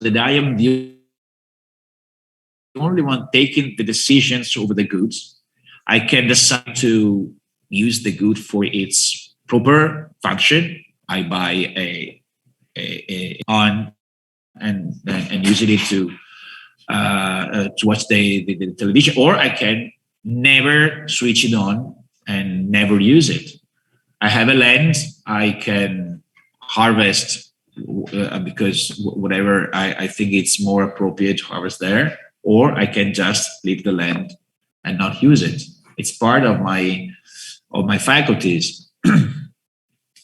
that I am the only one taking the decisions over the goods. I can decide to use the good for its proper function. I buy on and using it to watch the television, or I can never switch it on and never use it. I have a land. I can harvest because whatever I think it's more appropriate to harvest there, or I can just leave the land and not use it. It's part of my faculties.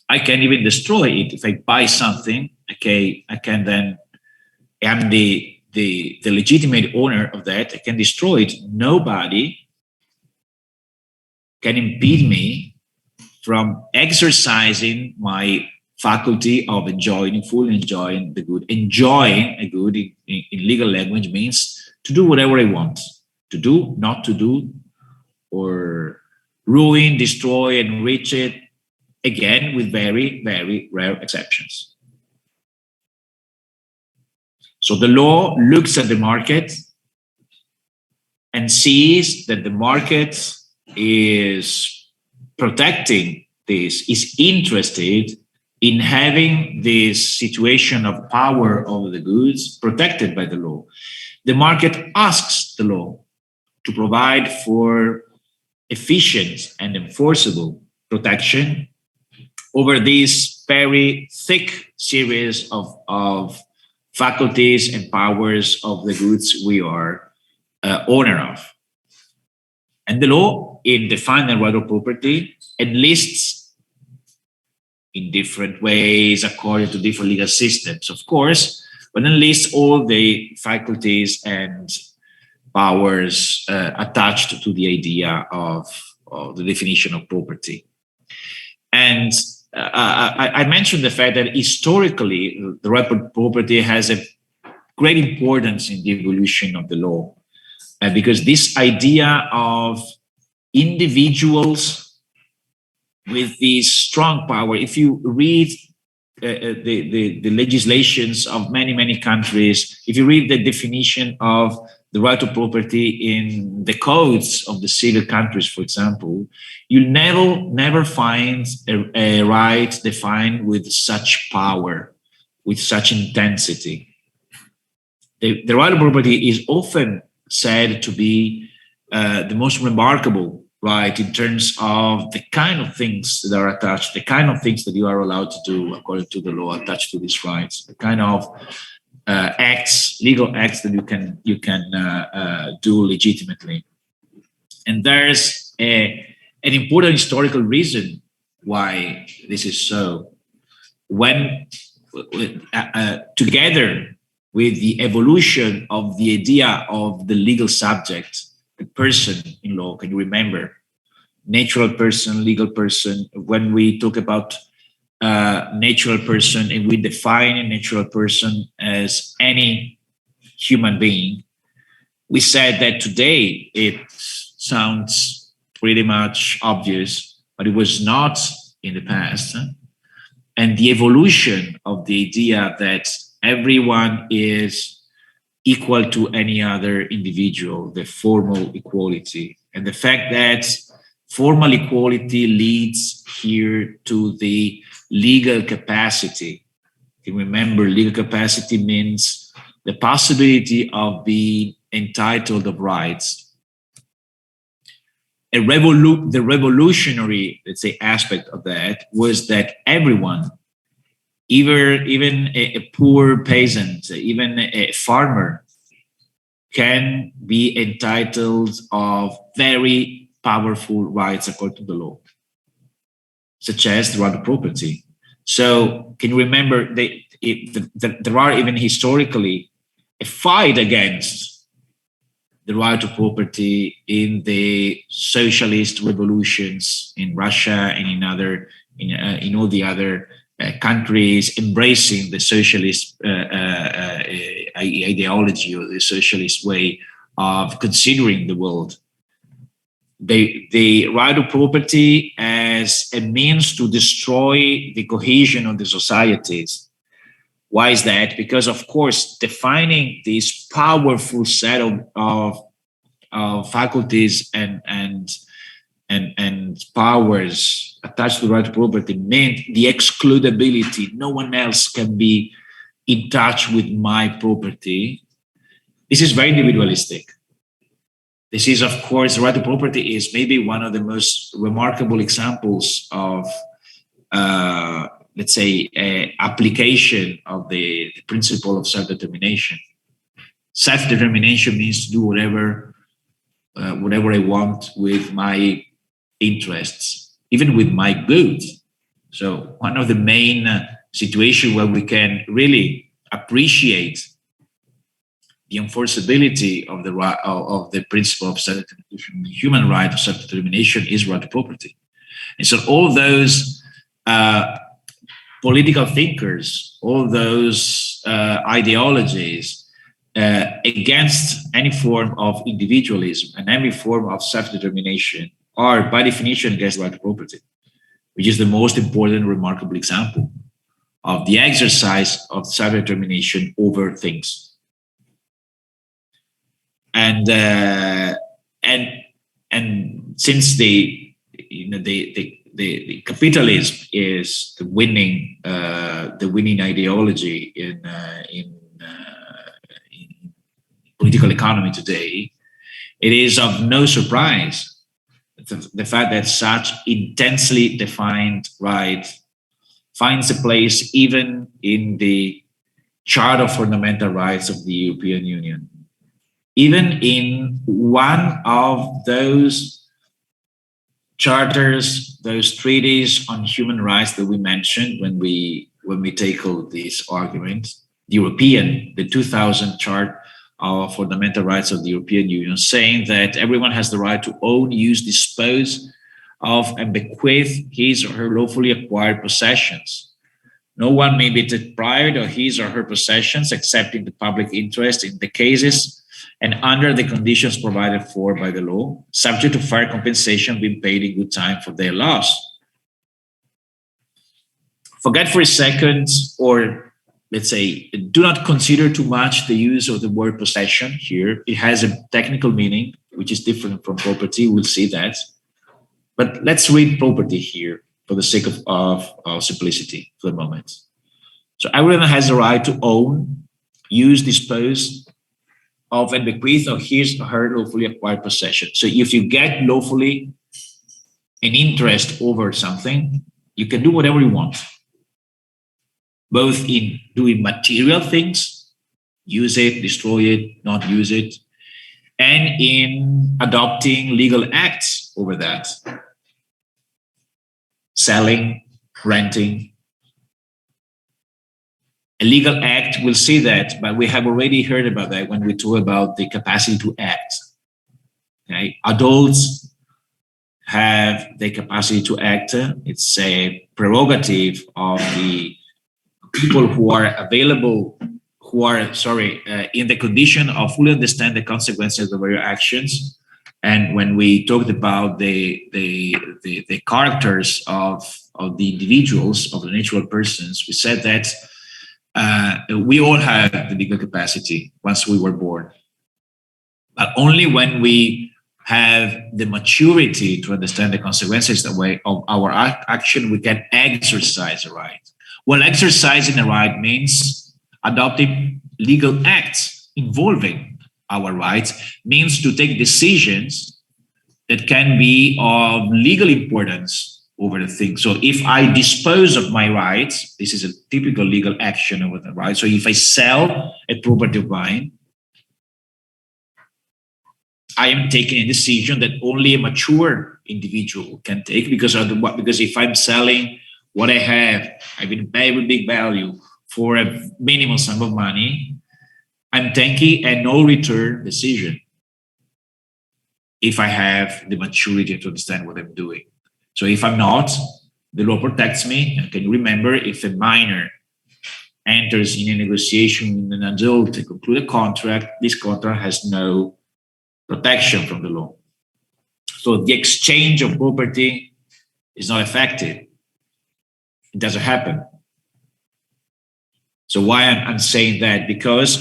I can even destroy it if I buy something. Okay, I can then am the legitimate owner of that. I can destroy it. Nobody can impede me from exercising my faculty of enjoying, fully enjoying the good. Enjoying a good in legal language means to do whatever I want to do, not to do, or ruin, destroy, enrich it, again, with very, very rare exceptions. So the law looks at the market and sees that the market is protecting this, is interested in having this situation of power over the goods protected by the law. The market asks the law to provide for efficient and enforceable protection over this very thick series of faculties and powers of the goods we are owner of. And the law, in defining right of property, enlists in different ways according to different legal systems, of course, but enlists all the faculties and powers attached to the idea of the definition of property. And I mentioned the fact that historically, the right of property has a great importance in the evolution of the law, because this idea of individuals with this strong power, if you read the legislations of many countries, if you read the definition of the right of property in the codes of the civil countries, for example, you'll never find a right defined with such power, with such intensity. The right of property is often said to be the most remarkable right in terms of the kind of things that are attached, the kind of things that you are allowed to do according to the law attached to these rights, the kind of acts, legal acts that you can do legitimately. And there's an important historical reason why this is so. When together with the evolution of the idea of the legal subject, the person in law, can you remember? Natural person, legal person. When we talk about natural person, and we define a natural person as any human being, we said that today it sounds pretty much obvious, but it was not in the past. And the evolution of the idea that everyone is equal to any other individual, the formal equality, and the fact that formal equality leads here to the legal capacity. You remember, legal capacity means the possibility of being entitled of rights. The revolutionary, let's say, aspect of that was that everyone, even a poor peasant, even a farmer, can be entitled of very powerful rights according to the law, such as the right of property. So can you remember there are even historically a fight against the right of property in the socialist revolutions in Russia and in all the other countries embracing the socialist ideology or the socialist way of considering the world. The right of property as a means to destroy the cohesion of the societies Why is that? Because, of course, defining this powerful set of faculties and powers attached to the right to property meant the excludability. No one else can be in touch with my property. This is very individualistic. This is, of course, the right to property is maybe one of the most remarkable examples of, let's say, application of the principle of self-determination. Self-determination means to do whatever I want with my interests, even with my goods. So one of the main situations where we can really appreciate the enforceability of the principle of self-determination, the human right of self-determination, is right to property. And so all those political thinkers, all those ideologies against any form of individualism and any form of self-determination are by definition against right to property, which is the most important, remarkable example of the exercise of self-determination over things. And since the capitalism is the winning ideology in political economy today, it is of no surprise the fact that such intensely defined right finds a place even in the Charter of Fundamental Rights of the European Union. Even in one of those charters, those treaties on human rights that we mentioned when we tackle this argument, the 2000 Charter of Fundamental Rights of the European Union, saying that everyone has the right to own, use, dispose of, and bequeath his or her lawfully acquired possessions. No one may be deprived of his or her possessions except in the public interest in the cases and under the conditions provided for by the law, subject to fair compensation being paid in good time for their loss. Forget for a second, or let's say, do not consider too much the use of the word possession here. It has a technical meaning, which is different from property. We'll see that. But let's read property here for the sake of simplicity for the moment. So everyone has the right to own, use, dispose of, and bequeath of his or her lawfully acquired possession. So if you get lawfully an interest over something, you can do whatever you want, both in doing material things, use it, destroy it, not use it, and in adopting legal acts over that, selling, renting. A legal act, we'll see that, but we have already heard about that when we talk about the capacity to act. Okay? Adults have the capacity to act. It's a prerogative of the people who are available, in the condition of fully understand the consequences of their actions. And when we talked about the characters of the individuals, of the natural persons, we said that we all have the legal capacity once we were born, but only when we have the maturity to understand the consequences of our action, we can exercise a right. Well, exercising a right means adopting legal acts involving our rights, means to take decisions that can be of legal importance over the thing. So if I dispose of my rights, this is a typical legal action over the right. So if I sell a property of mine, I am taking a decision that only a mature individual can take, because if I'm selling what I have a very big value for a minimal sum of money, I'm taking a no return decision if I have the maturity to understand what I'm doing. So if I'm not, the law protects me. And can you remember, if a minor enters in a negotiation with an adult to conclude a contract, this contract has no protection from the law. So the exchange of property is not effective. It doesn't happen. So why I'm saying that? Because